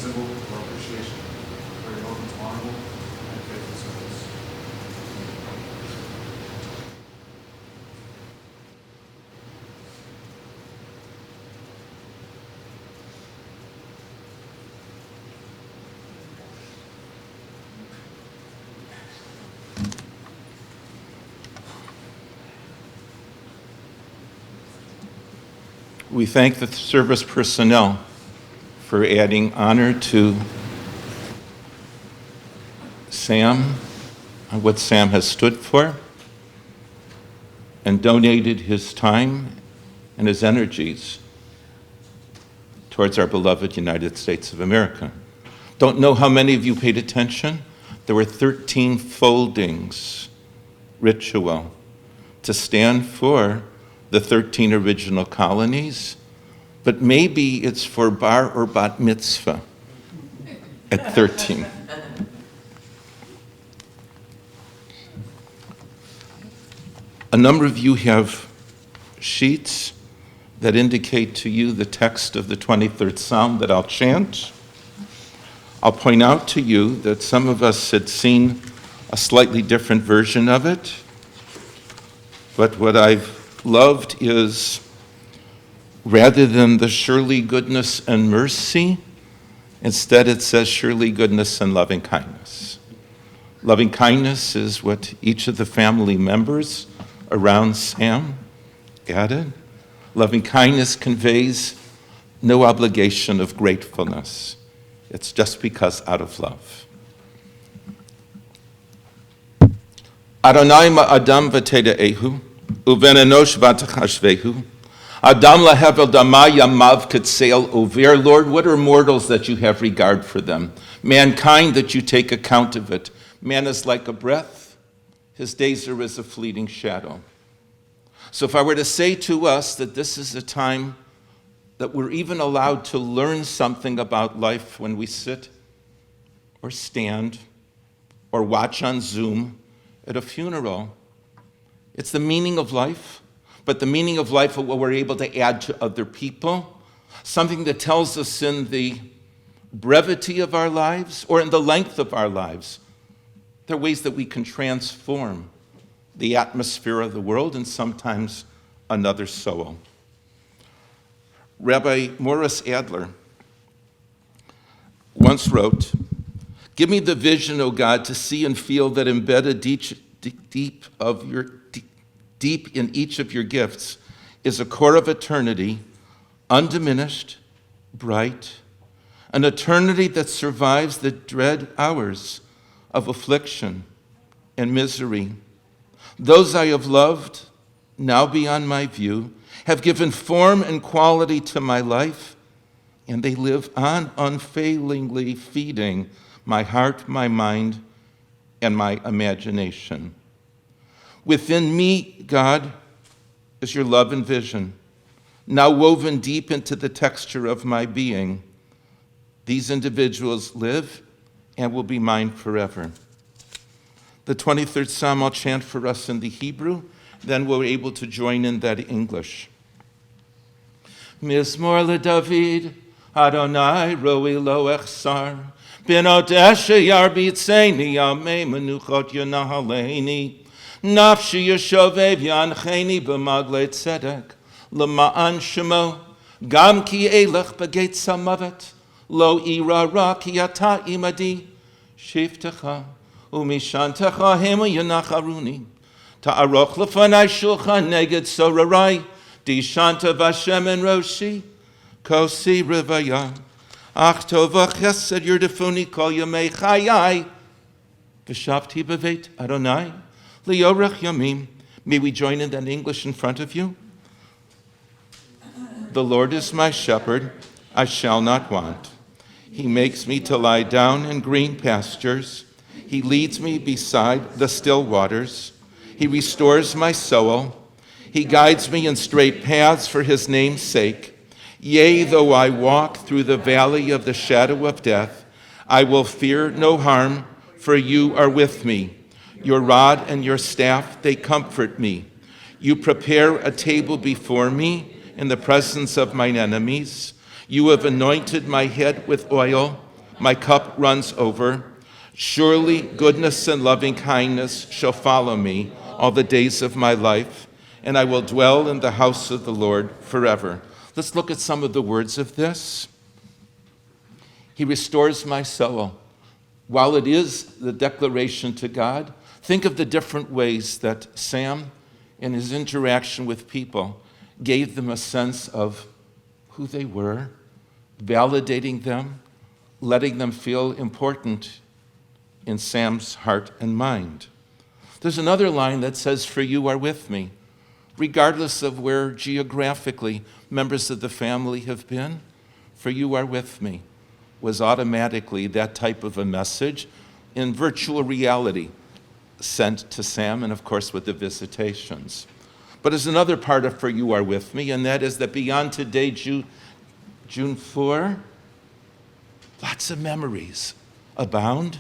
symbol of our appreciation for your own honorable and faithful service. We thank the service personnel for adding honor to Sam, and what Sam has stood for, and donated his time and his energies towards our beloved United States of America. Don't know how many of you paid attention. There were 13 foldings, ritual, to stand for the 13 original colonies, but maybe it's for bar or bat mitzvah at 13. A number of you have sheets that indicate to you the text of the 23rd Psalm that I'll chant. I'll point out to you that some of us had seen a slightly different version of it, but what I've loved is, rather than the surely goodness and mercy, instead it says surely goodness and loving kindness. Loving kindness is what each of the family members around Sam added. Loving kindness conveys no obligation of gratefulness. It's just because out of love. Adonai ma'adam v'teda ehu, uven enosh v'atachashvehu, Adam lahevel dama yamav ketseil over. Lord, what are mortals that you have regard for them? Mankind that you take account of it. Man is like a breath. His days are as a fleeting shadow. So if I were to say to us that this is a time that we're even allowed to learn something about life when we sit or stand or watch on Zoom at a funeral, it's the meaning of life, but the meaning of life of what we're able to add to other people, something that tells us in the brevity of our lives or in the length of our lives. There are ways that we can transform the atmosphere of the world and sometimes another soul. Rabbi Morris Adler once wrote, "Give me the vision, O God, to see and feel that embedded deep in each of your gifts is a core of eternity, undiminished, bright, an eternity that survives the dread hours of affliction and misery. Those I have loved, now beyond my view, have given form and quality to my life, and they live on unfailingly feeding my heart, my mind, and my imagination. Within me, God, is your love and vision, now woven deep into the texture of my being. These individuals live and will be mine forever." The 23rd Psalm I'll chant for us in the Hebrew, then we're able to join in that English. Mizmor LeDavid, Adonai roi lo echsar, B'nodeshe yarbitzeni, Yamei menuchot yanahaleini, Nafshi yeshovev yancheni b'magle tzedek, L'ma'an shemo, Gam ki elech b'geit samavet, Lo ira ra ki ata imadi, Shiftecha, Umishantecha hema yanacharuni, Ta'aroch lefanai shulchan neged sorarai, Dishanta v'Hashem roshi, Kosi rivaya, Ach tova chesed yerdefuni kol yamei chayai, V'shavti b'veit Adonai, Liorech yamim. May we join in that English in front of you? The Lord is my shepherd, I shall not want. He makes me to lie down in green pastures. He leads me beside the still waters. He restores my soul. He guides me in straight paths for his name's sake. Yea, though I walk through the valley of the shadow of death, I will fear no harm, for you are with me. Your rod and your staff, they comfort me. You prepare a table before me in the presence of mine enemies. You have anointed my head with oil. My cup runs over. Surely goodness and loving kindness shall follow me all the days of my life, and I will dwell in the house of the Lord forever. Let's look at some of the words of this. He restores my soul. While it is the declaration to God, think of the different ways that Sam, in his interaction with people, gave them a sense of who they were, validating them, letting them feel important in Sam's heart and mind. There's another line that says, "For you are with me." Regardless of where geographically members of the family have been, "For you are with me" was automatically that type of a message in virtual reality sent to Sam, and of course with the visitations. But there's another part of "For you are with me," and that is that beyond today, June 4, lots of memories abound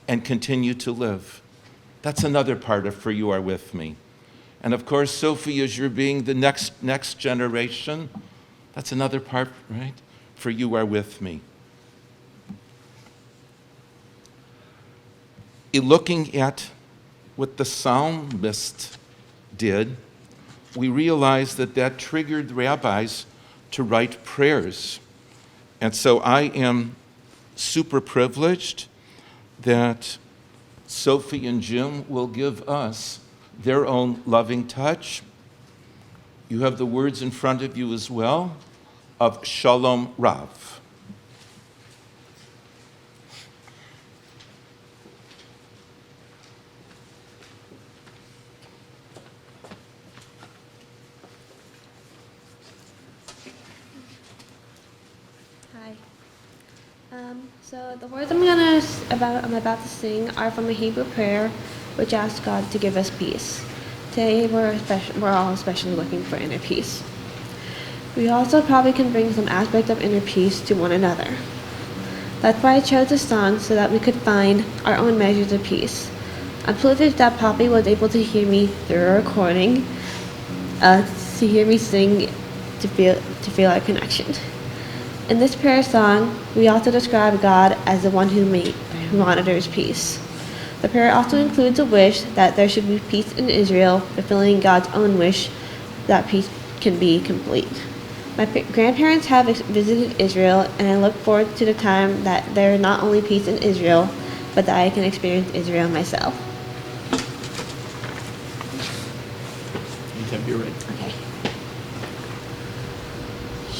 and continue to live. That's another part of "For you are with me." And of course, Sophie, as you're being the next generation, that's another part, right? "For you are with me." Looking at what the psalmist did, we realize that triggered rabbis to write prayers. And so I am super privileged that Sophie and Jim will give us their own loving touch. You have the words in front of you as well of Shalom Rav. Hi. So the words I'm about to sing are from a Hebrew prayer, which asks God to give us peace. Today we're all especially looking for inner peace. We also probably can bring some aspect of inner peace to one another. That's why I chose this song, so that we could find our own measures of peace. I'm privileged that Poppy was able to hear me through a recording, to hear me sing, to feel our connection. In this prayer song, we also describe God as the one who monitors peace. The prayer also includes a wish that there should be peace in Israel, fulfilling God's own wish that peace can be complete. My grandparents have visited Israel, and I look forward to the time that there is not only peace in Israel, but that I can experience Israel myself. Anytime you're ready. Okay.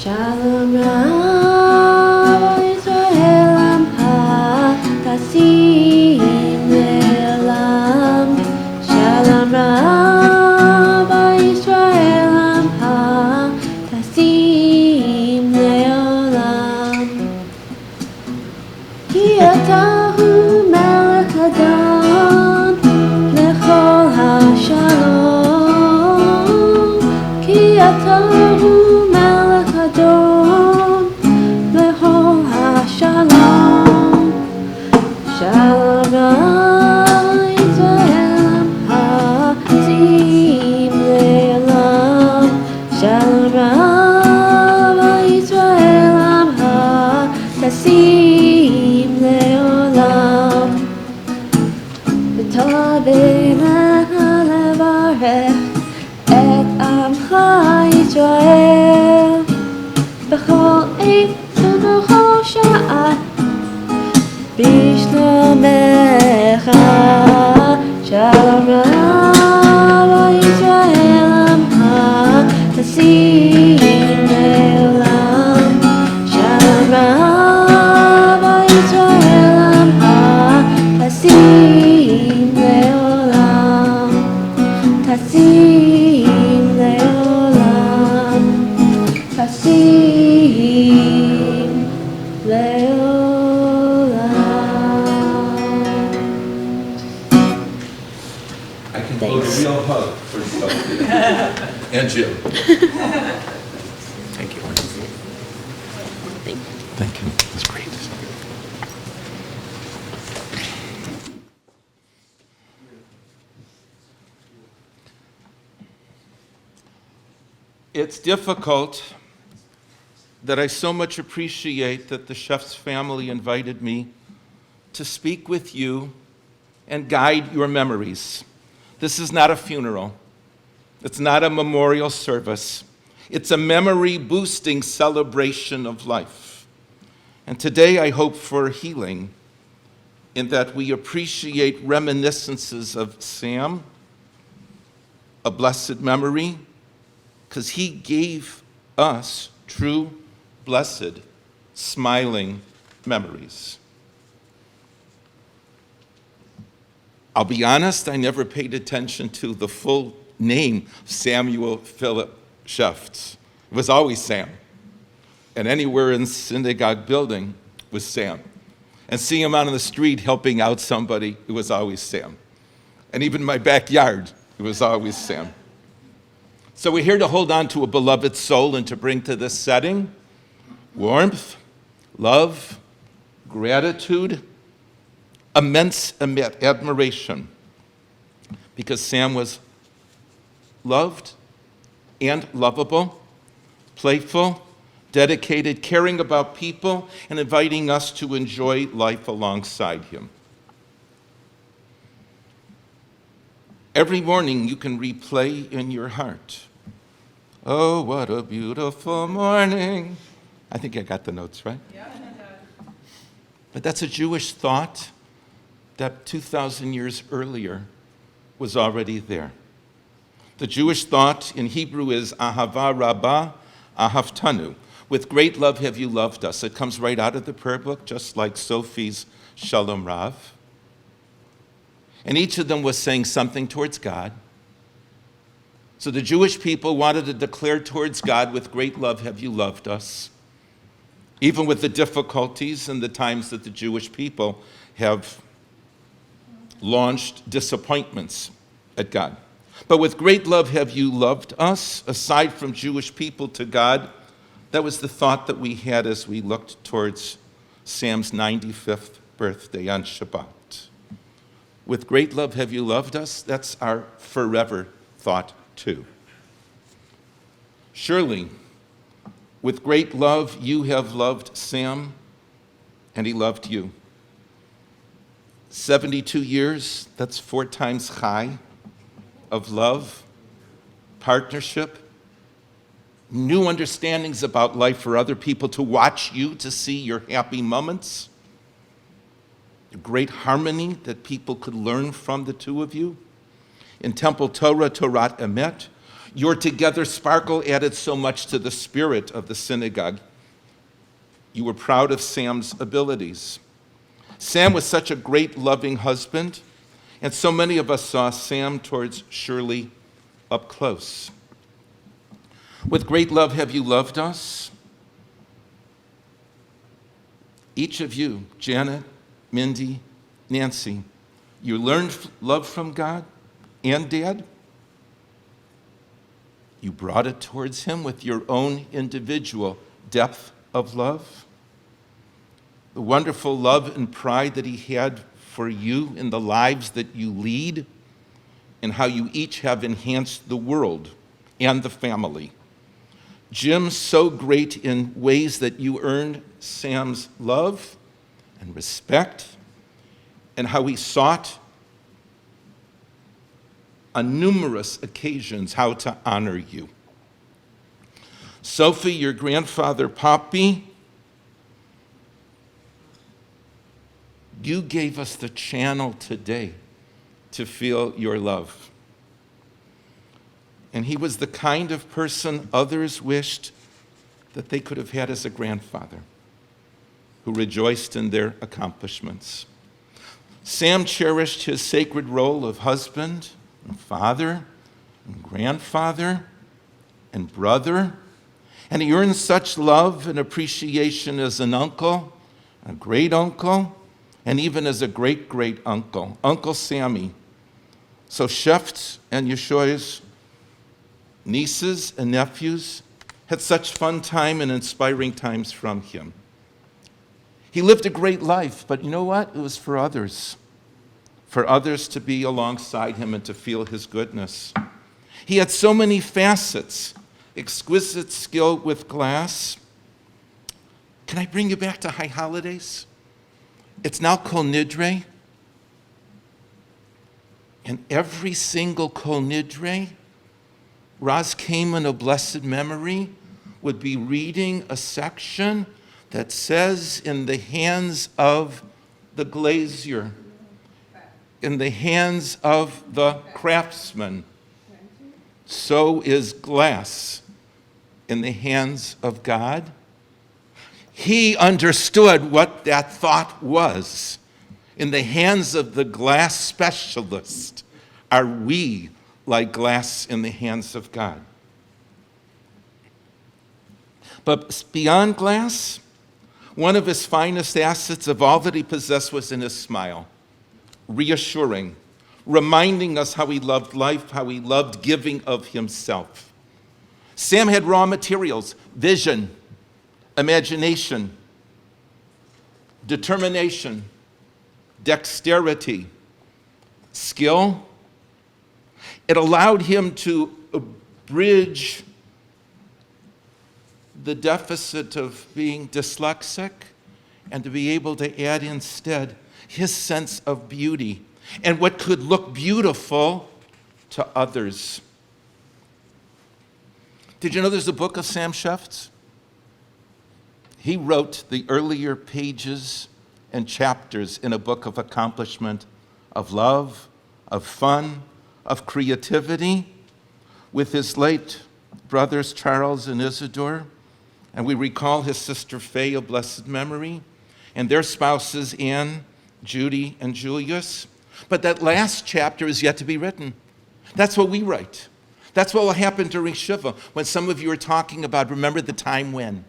Shalom Rav Israel Amcha Tasim Le'olam. Shalom Rav Israel Amcha Tasim Le'olam. Ki ata hu melech adon lechol hashalom. Ki ata hu Adon lechol hashalom. Shalom Yisrael ha'azim le'olam. Shalom Yisrael ha'azim le'olam. V'tovei levarech et amcha Yisrael b'chol עת ובכל שעה בשלומך. שלום רב ישראל עמך תשים לעולם. שלום רב ישראל עמך תשים לעולם. תשים לעולם. תשים לעולם. I can blow a real hug for Sophie and Jim. Thank you. Thank you. That's great. It's difficult that I so much appreciate that the Shefts family invited me to speak with you and guide your memories. This is not a funeral. It's not a memorial service. It's a memory-boosting celebration of life. And today I hope for healing in that we appreciate reminiscences of Sam, a blessed memory, because he gave us true, blessed, smiling memories. I'll be honest, I never paid attention to the full name, Samuel Philip Shefts. It was always Sam. And anywhere in the synagogue building was Sam. And seeing him out on the street helping out somebody, it was always Sam. And even in my backyard, it was always Sam. So we're here to hold on to a beloved soul and to bring to this setting warmth, love, gratitude, immense admiration, because Sam was loved and lovable, playful, dedicated, caring about people, and inviting us to enjoy life alongside him. Every morning you can replay in your heart, "Oh, what a beautiful morning." I think I got the notes right. Yeah. But that's a Jewish thought that 2,000 years earlier was already there. The Jewish thought in Hebrew is ahava rabbah ahavtanu. With great love have you loved us. It comes right out of the prayer book, just like Sophie's Shalom Rav. And each of them was saying something towards God. So the Jewish people wanted to declare towards God, with great love have you loved us. Even with the difficulties and the times that the Jewish people have launched disappointments at God. But with great love have you loved us, aside from Jewish people to God. That was the thought that we had as we looked towards Sam's 95th birthday on Shabbat. With great love have you loved us, that's our forever thought too. Surely, with great love you have loved Sam, and he loved you. 72 years, that's 4 times chai of love, partnership, new understandings about life for other people, to watch you, to see your happy moments, a great harmony that people could learn from the two of you. In Temple Torah, Torat Emet, your together sparkle added so much to the spirit of the synagogue. You were proud of Sam's abilities. Sam was such a great, loving husband, and so many of us saw Sam towards Shirley up close. With great love have you loved us. Each of you, Janet, Mindy, Nancy, you learned love from God and Dad. You brought it towards him with your own individual depth of love. The wonderful love and pride that he had for you in the lives that you lead, and how you each have enhanced the world and the family. Jim, so great in ways that you earned Sam's love and respect, and how he sought on numerous occasions how to honor you. Sophie, your grandfather, Poppy, you gave us the channel today to feel your love. And he was the kind of person others wished that they could have had as a grandfather, who rejoiced in their accomplishments. Sam cherished his sacred role of husband and father and grandfather and brother, and he earned such love and appreciation as an uncle, a great uncle, and even as a great uncle, Uncle Sammy. So Shefts and Yeshua's nieces and nephews had such fun time and inspiring times from him. He lived a great life, but you know what? It was for others to be alongside him and to feel his goodness. He had so many facets: exquisite skill with glass, Can I bring you back to High Holidays? It's now Kol Nidre. And every single Kol Nidre, Raz Kamen of blessed memory would be reading a section that says, in the hands of the glazier, in the hands of the craftsman, so is glass in the hands of God. He understood what that thought was. In the hands of the glass specialist, are we like glass in the hands of God? But beyond glass, one of his finest assets of all that he possessed was in his smile, reassuring, reminding us how he loved life, how he loved giving of himself. Sam had raw materials, vision, imagination, determination, dexterity, skill. It allowed him to bridge the deficit of being dyslexic and to be able to add instead his sense of beauty and what could look beautiful to others. Did you know there's a book of Sam Shefts? He wrote the earlier pages and chapters in a book of accomplishment, of love, of fun, of creativity, with his late brothers Charles and Isidore. And we recall his sister Faye of blessed memory, and their spouses Anne, Judy, and Julius. But that last chapter is yet to be written. That's what we write. That's what will happen during Shiva, when some of you are talking about, remember the time when.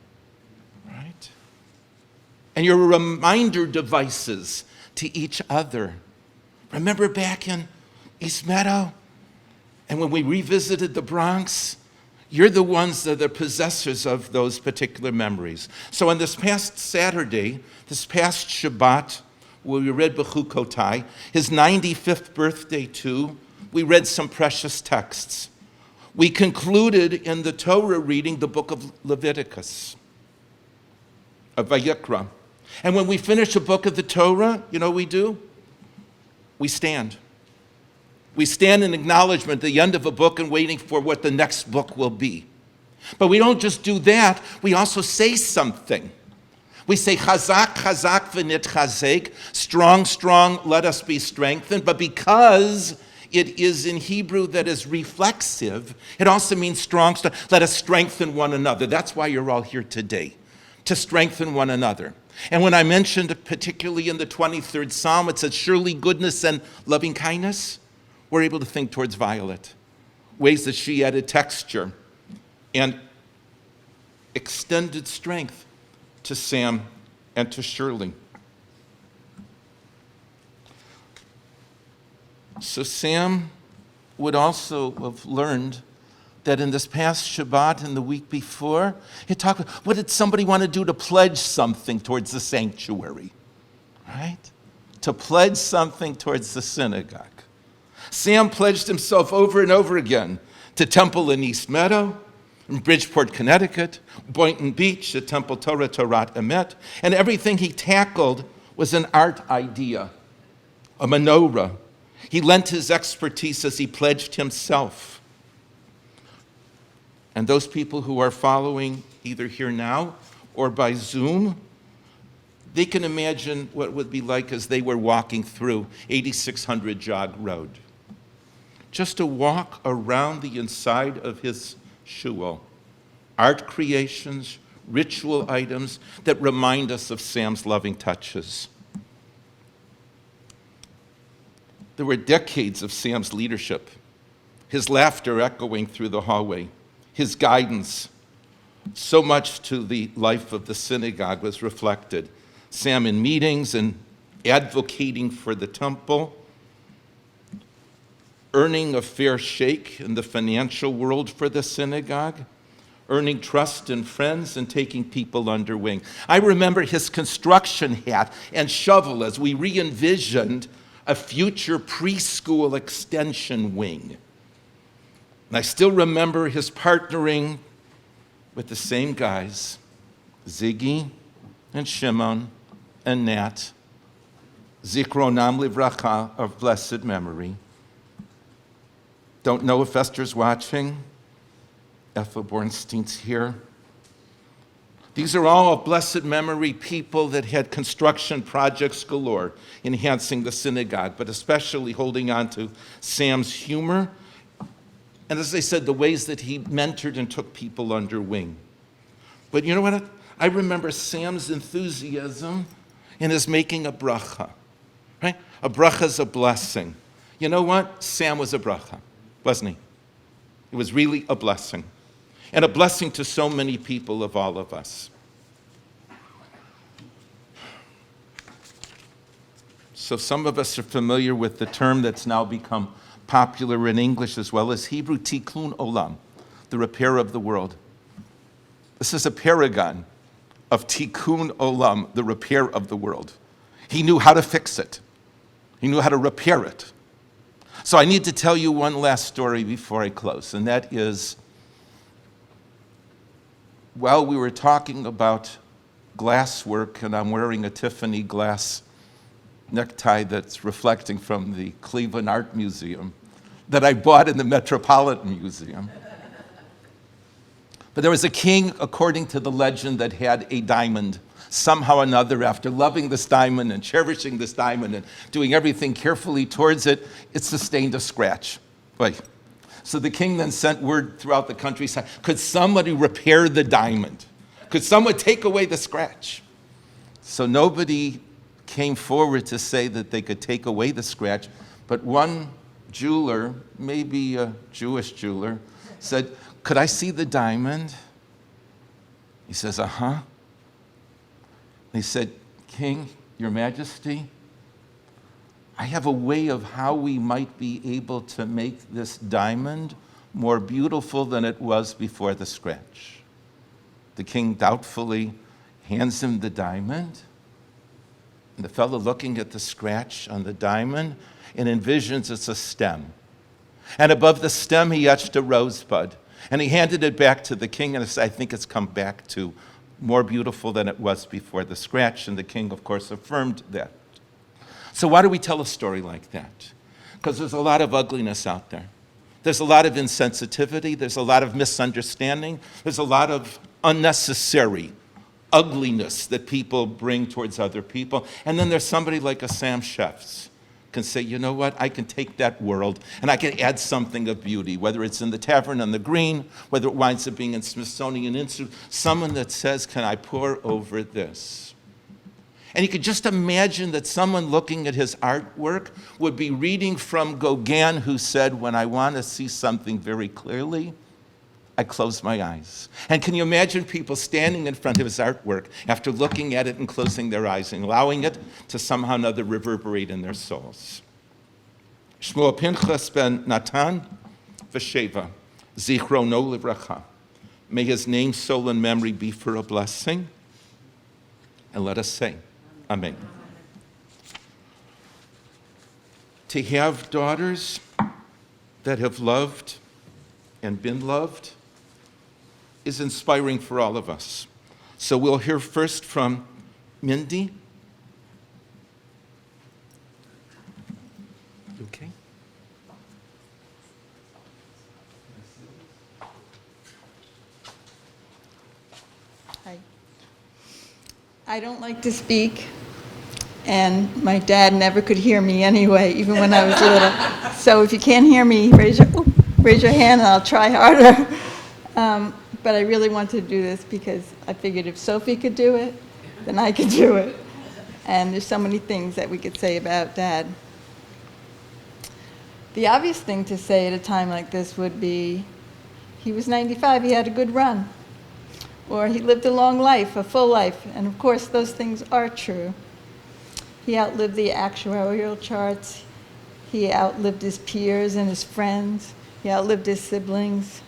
And your reminder devices to each other. Remember back in East Meadow? And when we revisited the Bronx, you're the ones that are the possessors of those particular memories. So on this past Saturday, this past Shabbat, where we read Bechukotai, his 95th birthday too, we read some precious texts. We concluded in the Torah reading the book of Leviticus, of Vayikra. And when we finish a book of the Torah, you know what we do? We stand. We stand in acknowledgement at the end of a book and waiting for what the next book will be. But we don't just do that, we also say something. We say, Chazak, Chazak, v'nit chazek, strong, strong, let us be strengthened. But because it is in Hebrew that is reflexive, it also means strong, strong, let us strengthen one another. That's why you're all here today, to strengthen one another. And when I mentioned, particularly in the 23rd Psalm, it says, surely goodness and loving kindness, we're able to think towards Violet, ways that she added texture and extended strength to Sam and to Shirley. So Sam would also have learned that in this past Shabbat and the week before, he talked about, what did somebody want to do to pledge something towards the sanctuary, right? To pledge something towards the synagogue. Sam pledged himself over and over again to Temple in East Meadow, in Bridgeport, Connecticut, Boynton Beach, the Temple Torah, Torat Emet, and everything he tackled was an art idea, a menorah. He lent his expertise as he pledged himself. And those people who are following either here now or by Zoom, they can imagine what it would be like as they were walking through 8600 Jog Road. Just to walk around the inside of his shul, art creations, ritual items that remind us of Sam's loving touches. There were decades of Sam's leadership, his laughter echoing through the hallway, his guidance. So much to the life of the synagogue was reflected. Sam in meetings and advocating for the temple, earning a fair shake in the financial world for the synagogue, earning trust in friends and taking people under wing. I remember his construction hat and shovel as we re-envisioned a future preschool extension wing. And I still remember his partnering with the same guys, Ziggy, and Shimon and Nat, Zichronam Livracha, of blessed memory. Don't know if Esther's watching. Ethel Bornstein's here. These are all of blessed memory people that had construction projects galore, enhancing the synagogue, but especially holding on to Sam's humor. And as I said, the ways that he mentored and took people under wing. But you know what? I remember Sam's enthusiasm in his making a bracha. Right? A bracha is a blessing. You know what? Sam was a bracha, wasn't he? It was really a blessing. And a blessing to so many people, of all of us. So some of us are familiar with the term that's now become popular in English as well as Hebrew, tikkun olam, the repair of the world. This is a paragon of tikkun olam, the repair of the world. He knew how to fix it. He knew how to repair it. So I need to tell you one last story before I close, and that is, well, we were talking about glass work, and I'm wearing a Tiffany glass necktie that's reflecting from the Cleveland Art Museum that I bought in the Metropolitan Museum. But there was a king, according to the legend, that had a diamond. Somehow or another, after loving this diamond and cherishing this diamond and doing everything carefully towards it, it sustained a scratch. Wait. So the king then sent word throughout the countryside, could somebody repair the diamond? Could someone take away the scratch? So nobody came forward to say that they could take away the scratch, but one jeweler, maybe a Jewish jeweler, said, could I see the diamond? He says, uh-huh. He said, King, Your Majesty, I have a way of how we might be able to make this diamond more beautiful than it was before the scratch. The king doubtfully hands him the diamond, and the fellow looking at the scratch on the diamond and envisions it's a stem. And above the stem, he etched a rosebud. And he handed it back to the king, and said, I think it's come back to more beautiful than it was before the scratch. And the king, of course, affirmed that. So why do we tell a story like that? Because there's a lot of ugliness out there. There's a lot of insensitivity. There's a lot of misunderstanding. There's a lot of unnecessary ugliness that people bring towards other people. And then there's somebody like a Sam Shefts can say, you know what, I can take that world and I can add something of beauty, whether it's in the Tavern on the Green, whether it winds up being in Smithsonian Institute, someone that says, can I pour over this? And you could just imagine that someone looking at his artwork would be reading from Gauguin, who said, when I want to see something very clearly, I close my eyes. And can you imagine people standing in front of his artwork after looking at it and closing their eyes and allowing it to somehow or another reverberate in their souls? Shmuel Pinchas ben Natan v'Sheva, Zichrono Livracha. May his name, soul, and memory be for a blessing. And let us say, Amen. To have daughters that have loved and been loved is inspiring for all of us. So we'll hear first from Mindy. Okay. Hi. I don't like to speak, and my dad never could hear me anyway, even when I was little. So if you can't hear me, raise your hand and I'll try harder. But I really wanted to do this because I figured if Sophie could do it, then I could do it. And there's so many things that we could say about Dad. The obvious thing to say at a time like this would be, he was 95, he had a good run. Or he lived a long life, a full life. And of course, those things are true. He outlived the actuarial charts. He outlived his peers and his friends. He outlived his siblings.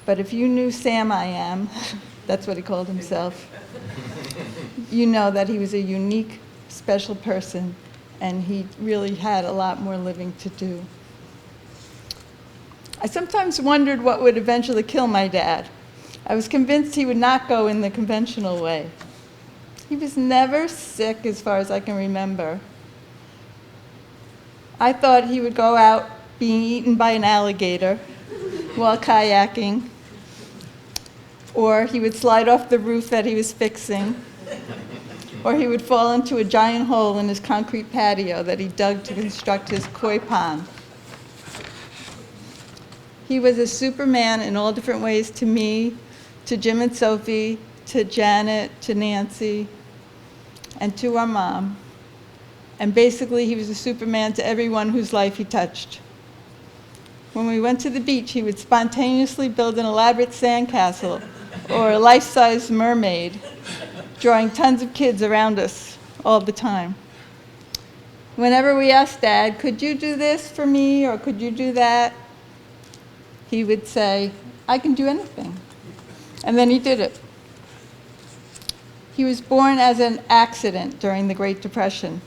But if you knew Sam I am, that's what he called himself, you know that he was a unique, special person, and he really had a lot more living to do. I sometimes wondered what would eventually kill my dad. I was convinced he would not go in the conventional way. He was never sick as far as I can remember. I thought he would go out being eaten by an alligator while kayaking, or he would slide off the roof that he was fixing, or he would fall into a giant hole in his concrete patio that he dug to construct his koi pond. He was a Superman in all different ways to me, to Jim and Sophie, to Janet, to Nancy, and to our mom. And basically, he was a Superman to everyone whose life he touched. When we went to the beach, he would spontaneously build an elaborate sandcastle or a life-size mermaid, drawing tons of kids around us all the time. Whenever we asked Dad, could you do this for me or could you do that? He would say, I can do anything. And then he did it. He was born as an accident during the Great Depression,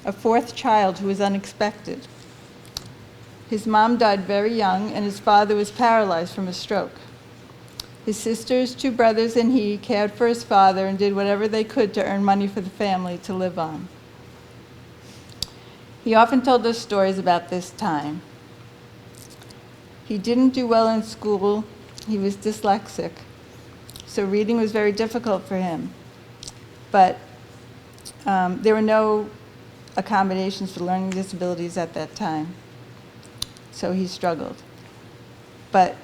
a fourth child who was unexpected. His mom died very young, and his father was paralyzed from a stroke. His sisters, 2 brothers, and he cared for his father and did whatever they could to earn money for the family to live on. He often told us stories about this time. He didn't do well in school. He was dyslexic, so reading was very difficult for him. But there were no accommodations for learning disabilities at that time, so he struggled. But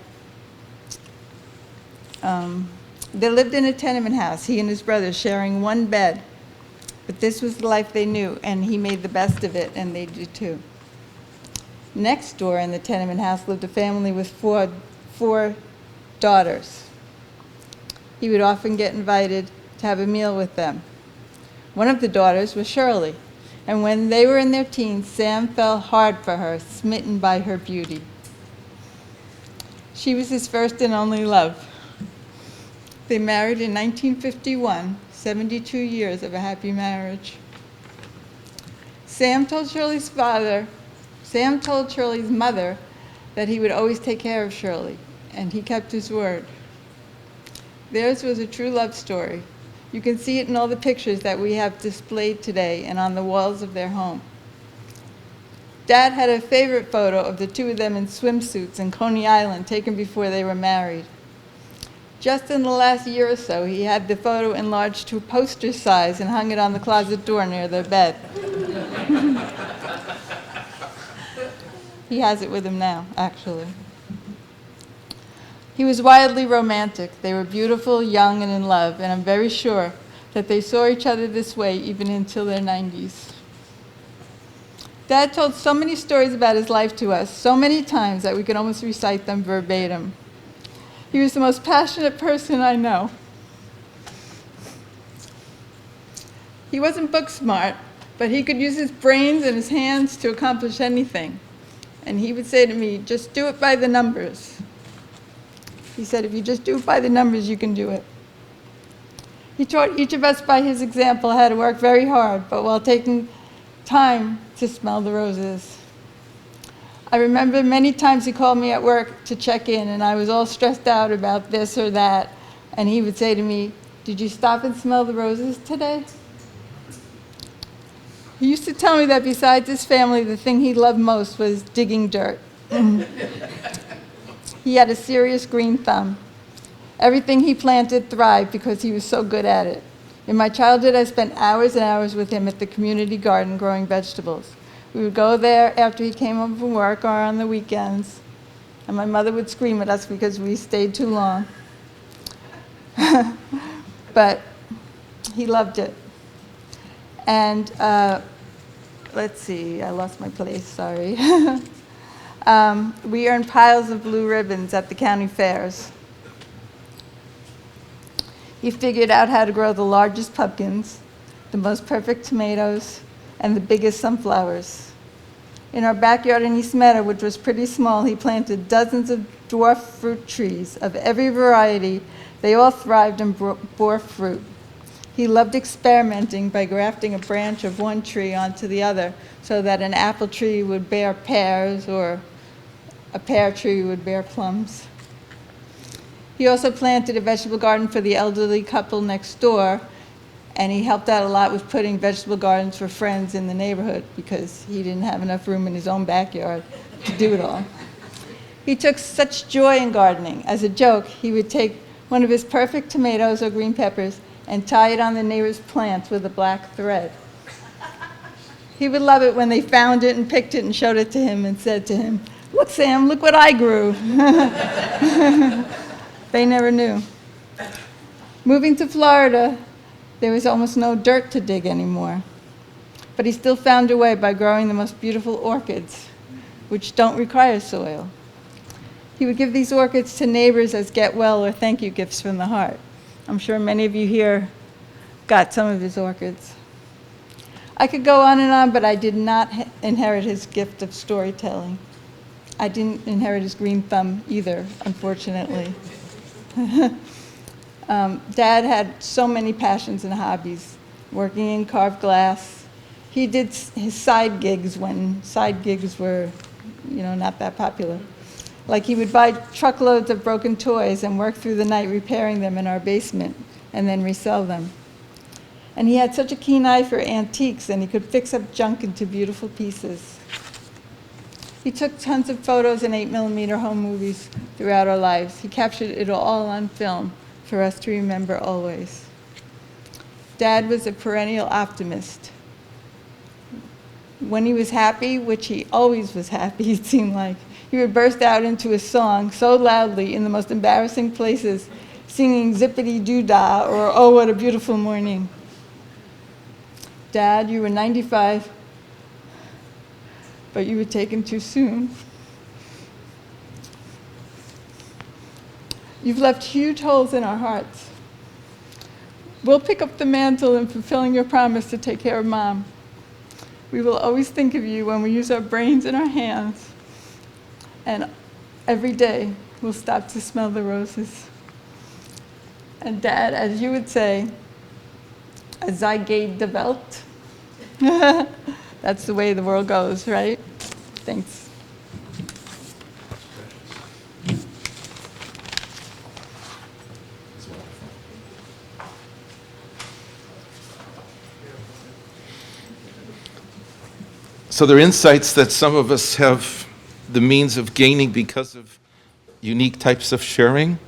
they lived in a tenement house, he and his brothers sharing one bed. But this was the life they knew, and he made the best of it, and they did too. Next door in the tenement house lived a family with four daughters. He would often get invited to have a meal with them. One of the daughters was Shirley, and when they were in their teens, Sam fell hard for her, smitten by her beauty. She was his first and only love. They married in 1951, 72 years of a happy marriage. Sam told Shirley's mother that he would always take care of Shirley, and he kept his word. Theirs was a true love story. You can see it in all the pictures that we have displayed today and on the walls of their home. Dad had a favorite photo of the 2 of them in swimsuits in Coney Island taken before they were married. Just in the last year or so, he had the photo enlarged to poster size and hung it on the closet door near their bed. He has it with him now, actually. He was wildly romantic. They were beautiful, young, and in love, and I'm very sure that they saw each other this way even until their 90s. Dad told so many stories about his life to us, so many times that we could almost recite them verbatim. He was the most passionate person I know. He wasn't book smart, but he could use his brains and his hands to accomplish anything. And he would say to me, just do it by the numbers. He said, if you just do it by the numbers, you can do it. He taught each of us by his example how to work very hard, but while taking time to smell the roses. I remember many times he called me at work to check in, and I was all stressed out about this or that, and he would say to me, did you stop and smell the roses today? He used to tell me that besides his family, the thing he loved most was digging dirt. He had a serious green thumb. Everything he planted thrived because he was so good at it. In my childhood, I spent hours and hours with him at the community garden growing vegetables. We would go there after he came home from work or on the weekends, and my mother would scream at us because we stayed too long. But he loved it. And let's see, I lost my place, sorry. We earned piles of blue ribbons at the county fairs. He figured out how to grow the largest pumpkins, the most perfect tomatoes, and the biggest sunflowers. In our backyard in East Meadow, which was pretty small, he planted dozens of dwarf fruit trees of every variety. They all thrived and bore fruit. He loved experimenting by grafting a branch of one tree onto the other so that an apple tree would bear pears or a pear tree would bear plums. He also planted a vegetable garden for the elderly couple next door, and he helped out a lot with putting vegetable gardens for friends in the neighborhood because he didn't have enough room in his own backyard to do it all. He took such joy in gardening. As a joke, he would take one of his perfect tomatoes or green peppers and tie it on the neighbor's plants with a black thread. He would love it when they found it and picked it and showed it to him and said to him, "Look, Sam, look what I grew." They never knew. Moving to Florida, there was almost no dirt to dig anymore. But he still found a way by growing the most beautiful orchids, which don't require soil. He would give these orchids to neighbors as get well or thank you gifts from the heart. I'm sure many of you here got some of his orchids. I could go on, but I did not inherit his gift of storytelling. I didn't inherit his green thumb either, unfortunately. Dad had so many passions and hobbies, working in carved glass. He did his side gigs when side gigs were, not that popular. Like he would buy truckloads of broken toys and work through the night repairing them in our basement and then resell them. And he had such a keen eye for antiques, and he could fix up junk into beautiful pieces. He took tons of photos and 8mm home movies throughout our lives. He captured it all on film for us to remember always. Dad was a perennial optimist. When he was happy, which he always was happy, it seemed like, he would burst out into a song so loudly in the most embarrassing places, singing Zippity-Doo-Dah or Oh, What a Beautiful Morning. Dad, you were 95, but you were taken too soon. You've left huge holes in our hearts. We'll pick up the mantle in fulfilling your promise to take care of Mom. We will always think of you when we use our brains and our hands. And every day, we'll stop to smell the roses. And Dad, as you would say, as I gave the Welt. That's the way the world goes, right? Thanks. So there are insights that some of us have the means of gaining because of unique types of sharing.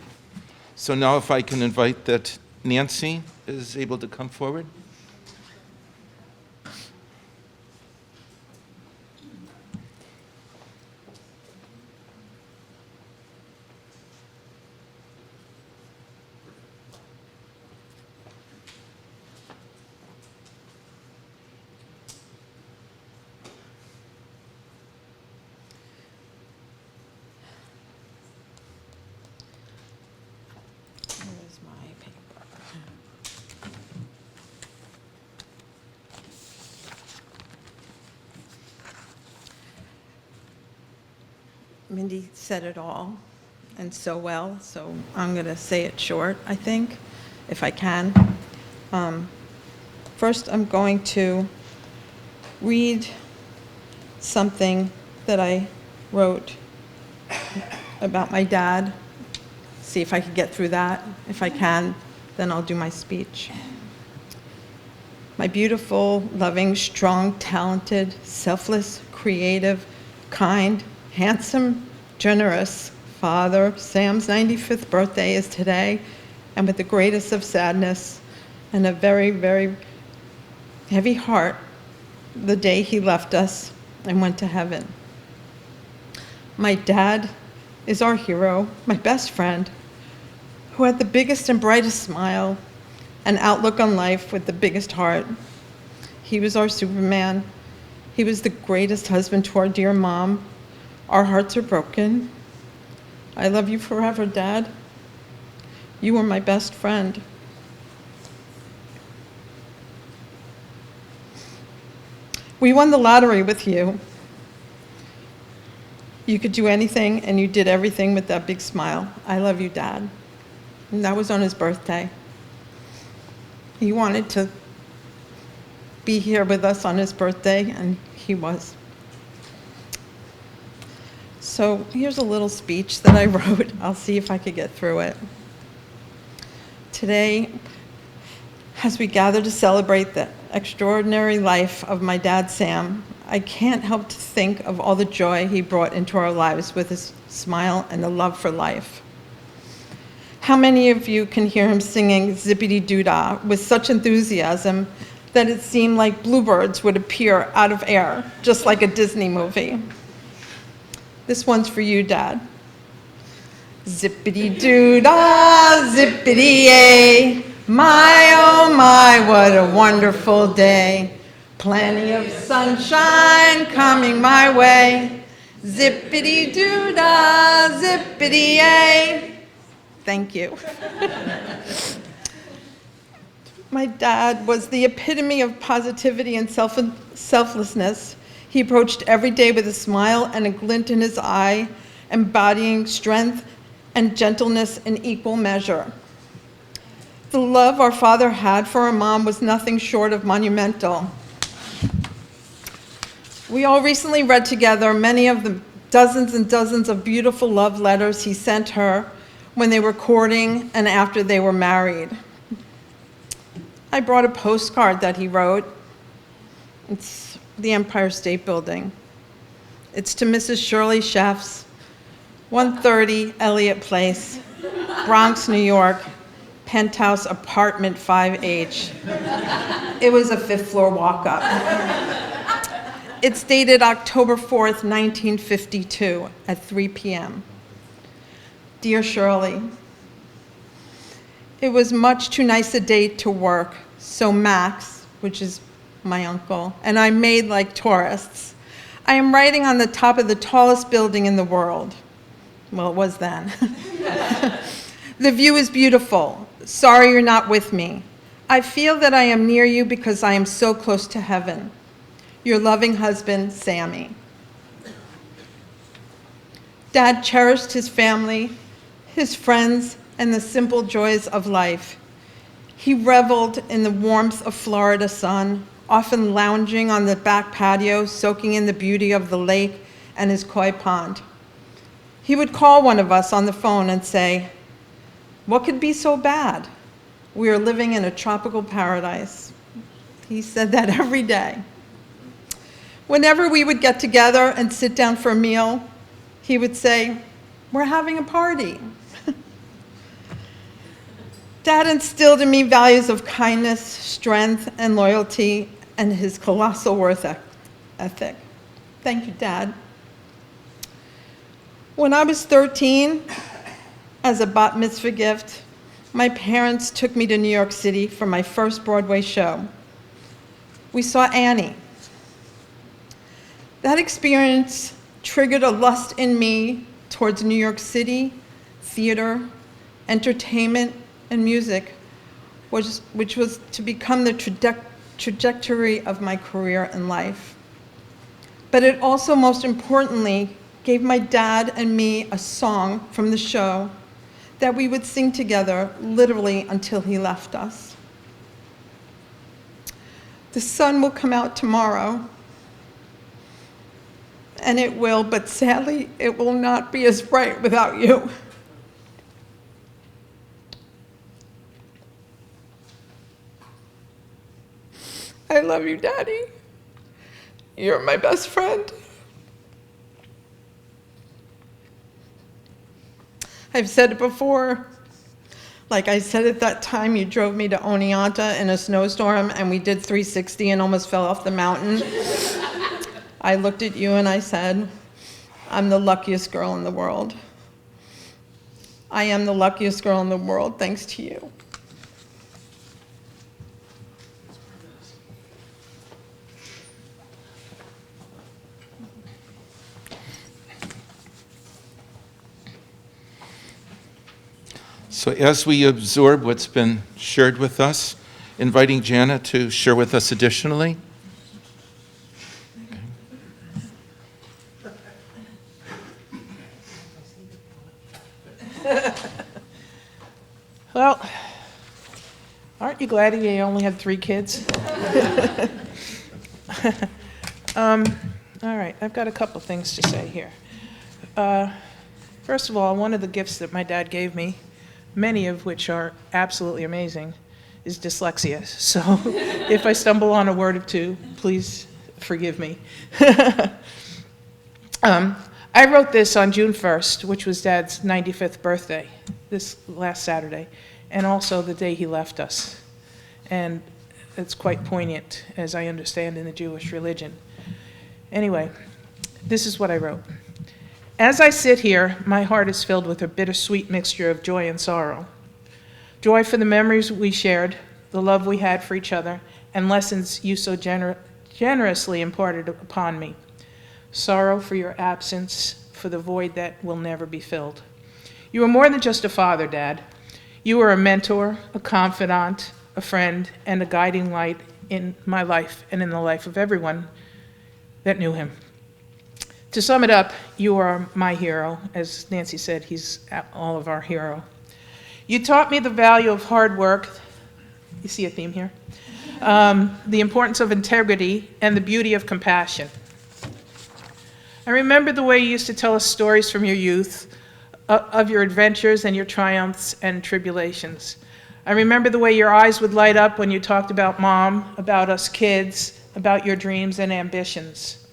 So now if I can invite that Nancy is able to come forward. Where's my paper? Mindy said it all, and so well, so I'm going to say it short, I think, if I can. First, I'm going to read something that I wrote about my dad. See if I can get through that. If I can, then I'll do my speech. My beautiful, loving, strong, talented, selfless, creative, kind, handsome, generous father, Sam's 95th birthday is today, and with the greatest of sadness and a very, very heavy heart, the day he left us and went to heaven. My dad is our hero, my best friend, who had the biggest and brightest smile and outlook on life with the biggest heart. He was our Superman. He was the greatest husband to our dear Mom. Our hearts are broken. I love you forever, Dad. You were my best friend. We won the lottery with you. You could do anything, and you did everything with that big smile. I love you, Dad. And that was on his birthday. He wanted to be here with us on his birthday, and he was. So here's a little speech that I wrote. I'll see if I could get through it. Today, as we gather to celebrate the extraordinary life of my dad, Sam, I can't help to think of all the joy he brought into our lives with his smile and the love for life. How many of you can hear him singing Zippity Doo-Dah with such enthusiasm that it seemed like bluebirds would appear out of air, just like a Disney movie? This one's for you, Dad. Zippity-doo-dah, zippity-yay, my oh my, what a wonderful day. Plenty of sunshine coming my way. Zippity-doo-dah, zippity-yay. Thank you. My dad was the epitome of positivity and selflessness. He approached every day with a smile and a glint in his eye, embodying strength and gentleness in equal measure. The love our father had for our mom was nothing short of monumental. We all recently read together many of the dozens and dozens of beautiful love letters he sent her when they were courting and after they were married. I brought a postcard that he wrote. It's the Empire State Building. It's to Mrs. Shirley Shefts, 130 Elliott Place, Bronx, New York, penthouse apartment 5H. It was a fifth-floor walk-up. It's dated October 4th, 1952, at 3 p.m. Dear Shirley, it was much too nice a day to work, so Max, which is my uncle, and I made like tourists. I am riding on the top of the tallest building in the world. Well, it was then. The view is beautiful. Sorry you're not with me. I feel that I am near you because I am so close to heaven. Your loving husband, Sammy. Dad cherished his family, his friends, and the simple joys of life. He reveled in the warmth of Florida sun, often lounging on the back patio, soaking in the beauty of the lake and his koi pond. He would call one of us on the phone and say, "What could be so bad? We are living in a tropical paradise." He said that every day. Whenever we would get together and sit down for a meal, he would say, "We're having a party." Dad instilled in me values of kindness, strength, and loyalty, and his colossal work ethic. Thank you, Dad. When I was 13, as a bat mitzvah gift, my parents took me to New York City for my first Broadway show. We saw Annie. That experience triggered a lust in me towards New York City, theater, entertainment, and music, which was to become the trajectory of my career in life. But it also, most importantly, gave my dad and me a song from the show that we would sing together literally until he left us. The sun will come out tomorrow, and it will, but sadly, it will not be as bright without you. I love you, Daddy. You're my best friend. I've said it before. Like I said at that time, you drove me to Oneonta in a snowstorm and we did 360 and almost fell off the mountain. I looked at you and I said, "I'm the luckiest girl in the world." I am the luckiest girl in the world thanks to you. So as we absorb what's been shared with us, inviting Jana to share with us additionally. Well, aren't you glad he only had 3 kids? All right, I've got a couple things to say here. First of all, one of the gifts that my dad gave me many of which are absolutely amazing, is dyslexia. So if I stumble on a word or two, please forgive me. I wrote this on June 1st, which was Dad's 95th birthday, this last Saturday, and also the day he left us. And it's quite poignant, as I understand, in the Jewish religion. Anyway, this is what I wrote. As I sit here, my heart is filled with a bittersweet mixture of joy and sorrow. Joy for the memories we shared, the love we had for each other, and lessons you so generously imparted upon me. Sorrow for your absence, for the void that will never be filled. You were more than just a father, Dad. You were a mentor, a confidant, a friend, and a guiding light in my life and in the life of everyone that knew him. To sum it up, you are my hero. As Nancy said, he's all of our hero. You taught me the value of hard work. You see a theme here? The importance of integrity and the beauty of compassion. I remember the way you used to tell us stories from your youth, of your adventures and your triumphs and tribulations. I remember the way your eyes would light up when you talked about Mom, about us kids, about your dreams and ambitions.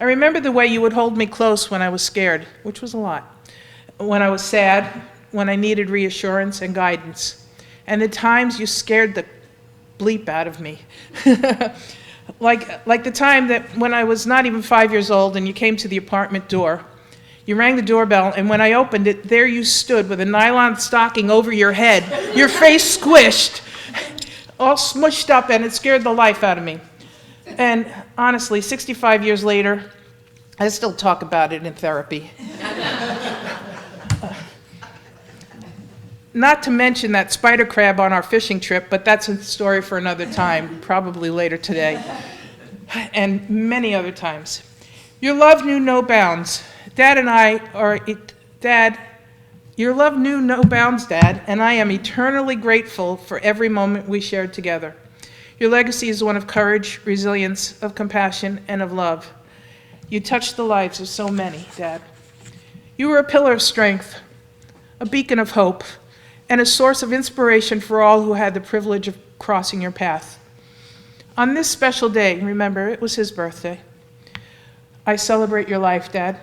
I remember the way you would hold me close when I was scared, which was a lot, when I was sad, when I needed reassurance and guidance, and the times you scared the bleep out of me. Like the time that when I was not even 5 years old and you came to the apartment door. You rang the doorbell, and when I opened it, there you stood with a nylon stocking over your head, your face squished, all smushed up, and it scared the life out of me. And honestly, 65 years later, I still talk about it in therapy. Not to mention that spider crab on our fishing trip, but that's a story for another time, probably later today, and many other times. Your love knew no bounds. Your love knew no bounds, Dad, and I am eternally grateful for every moment we shared together. Your legacy is one of courage, resilience, of compassion, and of love. You touched the lives of so many, Dad. You were a pillar of strength, a beacon of hope, and a source of inspiration for all who had the privilege of crossing your path. On this special day, remember, it was his birthday, I celebrate your life, Dad,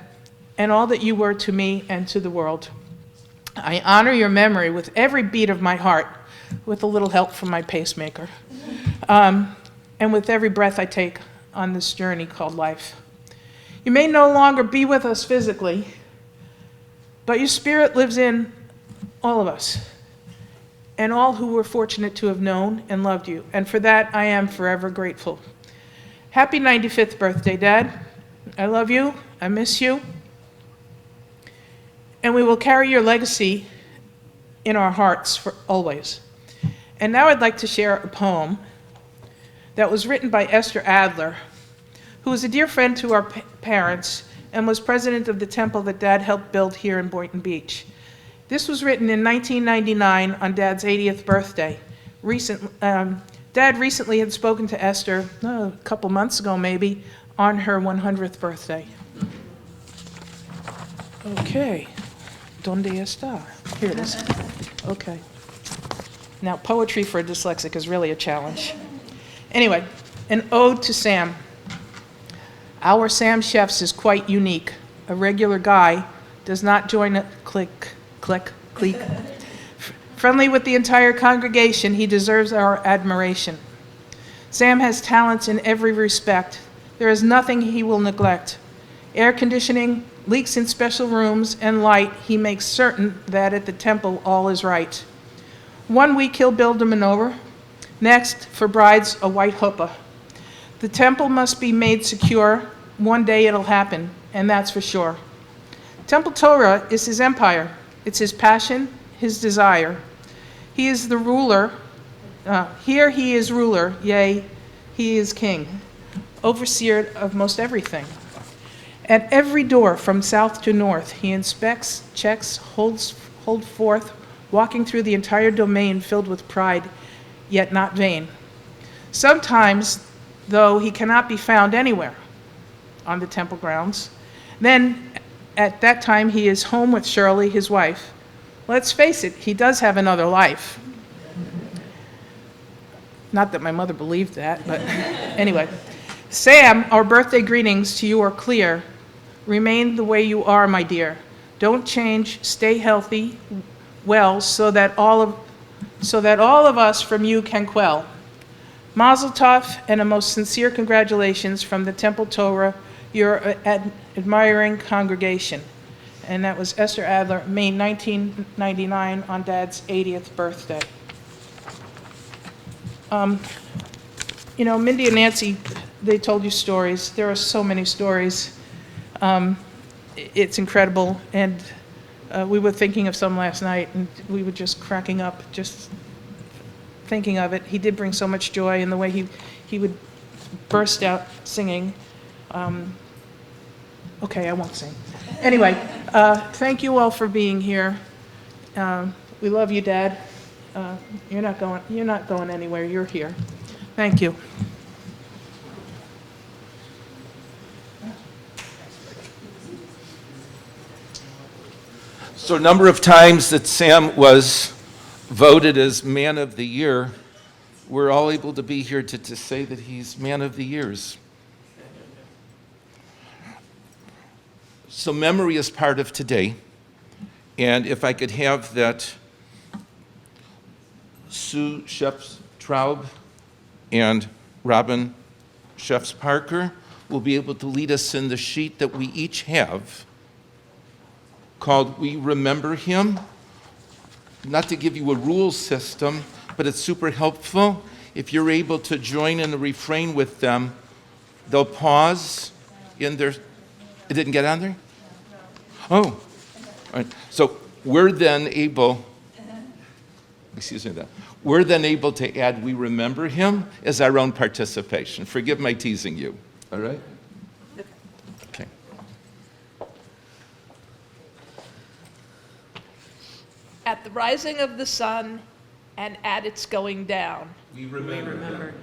and all that you were to me and to the world. I honor your memory with every beat of my heart, with a little help from my pacemaker, and with every breath I take on this journey called life. You may no longer be with us physically, but your spirit lives in all of us, and all who were fortunate to have known and loved you, and for that I am forever grateful. Happy 95th birthday, Dad. I love you, I miss you, and we will carry your legacy in our hearts for always. And now I'd like to share a poem that was written by Esther Adler, who is a dear friend to our parents and was president of the temple that Dad helped build here in Boynton Beach. This was written in 1999 on Dad's 80th birthday. Dad recently had spoken to Esther, a couple months ago maybe, on her 100th birthday. Okay, ¿dónde está? Here it is. Okay. Now, poetry for a dyslexic is really a challenge. Anyway, an ode to Sam. Our Sam Shefts is quite unique. A regular guy, does not join a clique. Friendly with the entire congregation, he deserves our admiration. Sam has talents in every respect. There is nothing he will neglect. Air conditioning, leaks in special rooms, and light, he makes certain that at the temple all is right. 1 week he'll build a menorah. Next, for brides, a white huppah. The temple must be made secure. One day it'll happen, and that's for sure. Temple Torah is his empire. It's his passion, his desire. He is the ruler. Here he is ruler, yea, he is king, overseer of most everything. At every door from south to north, he inspects, checks, holds forth, walking through the entire domain filled with pride, yet not vain. Sometimes, though, he cannot be found anywhere on the temple grounds. Then, at that time, he is home with Shirley, his wife, let's face it, he does have another life. Not that my mother believed that, but anyway. Sam, our birthday greetings to you are clear. Remain the way you are, my dear. Don't change, stay healthy, well, so that all of us from you can quell. Mazel tov and a most sincere congratulations from the Temple Torah, your admiring congregation. And that was Esther Adler, May 1999, on Dad's 80th birthday. Mindy and Nancy, they told you stories. There are so many stories. It's incredible. And we were thinking of some last night, and we were just cracking up, just thinking of it. He did bring so much joy in the way he would burst out singing. Okay, I won't sing. Anyway, thank you all for being here. We love you, Dad. You're not going anywhere. You're here. Thank you. So a number of times that Sam was voted as Man of the Year, we're all able to be here to say that he's Man of the Years. So memory is part of today. And if I could have that Sue Shefts Traub and Robin Shefts Parker will be able to lead us in the sheet that we each have called We Remember Him. Not to give you a rule system, but it's super helpful. If you're able to join in the refrain with them, they'll pause in their... It didn't get on there? Oh. All right. So we're then able... Excuse me that. We're then able to add We Remember Him as our own participation. Forgive my teasing you. All right? Okay. At the rising of the sun and at its going down. We remember Him.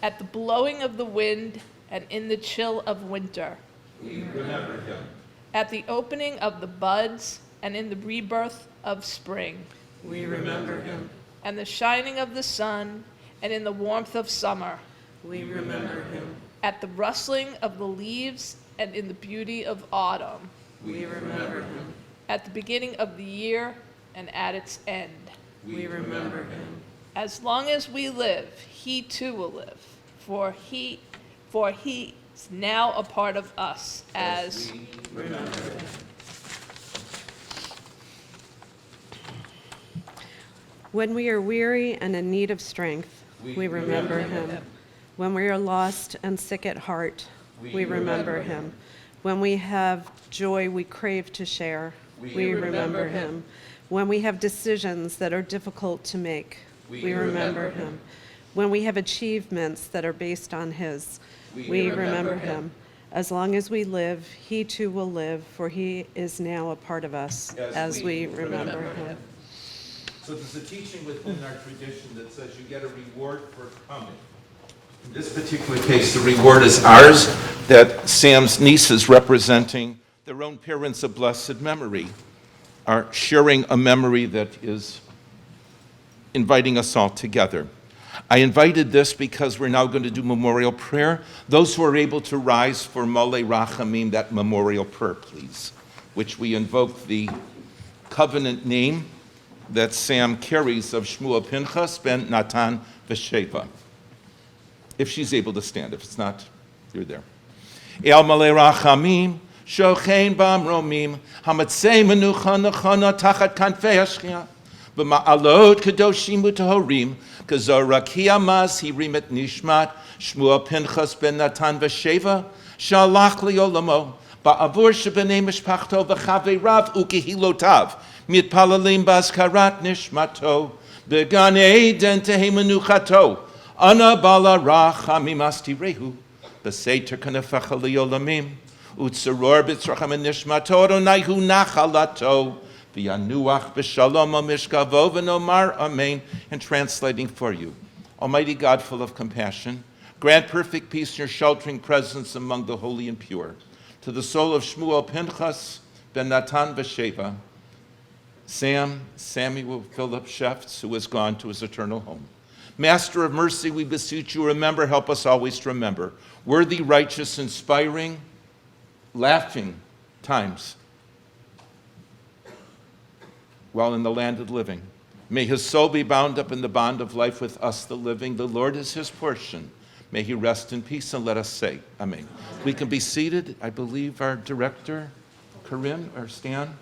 At the blowing of the wind and in the chill of winter. We remember Him. At the opening of the buds and in the rebirth of spring. We remember Him. And the shining of the sun and in the warmth of summer. We remember Him. At the rustling of the leaves and in the beauty of autumn. We remember Him. At the beginning of the year and at its end. We remember Him. As long as we live, he too will live, for he is now a part of us as we remember Him. When we are weary and in need of strength, we remember Him. When we are lost and sick at heart, we remember Him. When we have joy we crave to share, we remember Him. When we have decisions that are difficult to make, we remember Him. When we have achievements that are based on His, we remember Him. As long as we live, He too will live, for He is now a part of us as we remember Him. So there's a teaching within our tradition that says you get a reward for coming. In this particular case, the reward is ours, that Sam's nieces, representing their own parents of blessed memory, are sharing a memory that is inviting us all together. I invited this because we're now going to do memorial prayer. Those who are able to rise for Molei Rachamim, that memorial prayer, please, which we invoke the covenant name that Sam carries of Shmuel Pinchas ben Natan v'Sheva. If she's able to stand. If it's not, you're there. El Molei Rachamim, shochein b'amromim, hamatzei menucha nechona tachat kanfei hashchia, v'ma'alot kadoshim u'tahorim, kazor ki amaz hirim et nishmat, Shmuel Pinchas ben Natan v'Sheva, shalach li'olamo, ba'avur shebenei mishpachto v'chaverav u'kehilotav, mitpalalim b'azkarat nishmato, b'gan eden tehei menuchato, ana bala rachamim astirehu, b'seiter kanefecha li'olamim, utzaror b'tzracham nishmato, adonaihu nachalato, v'yanuach b'shalom mishkavo v'nomar amen. And translating for you. Almighty God, full of compassion, grant perfect peace in your sheltering presence among the holy and pure. To the soul of Shmuel Pinchas ben Natan v'Sheva, Samuel Philip Shefts, who has gone to his eternal home. Master of mercy, we beseech you, remember, help us always to remember. Worthy, righteous, inspiring, laughing times while in the land of the living. May his soul be bound up in the bond of life with us, the living. The Lord is his portion. May he rest in peace, and let us say, Amen. We can be seated. I believe our director, Corinne or Stan,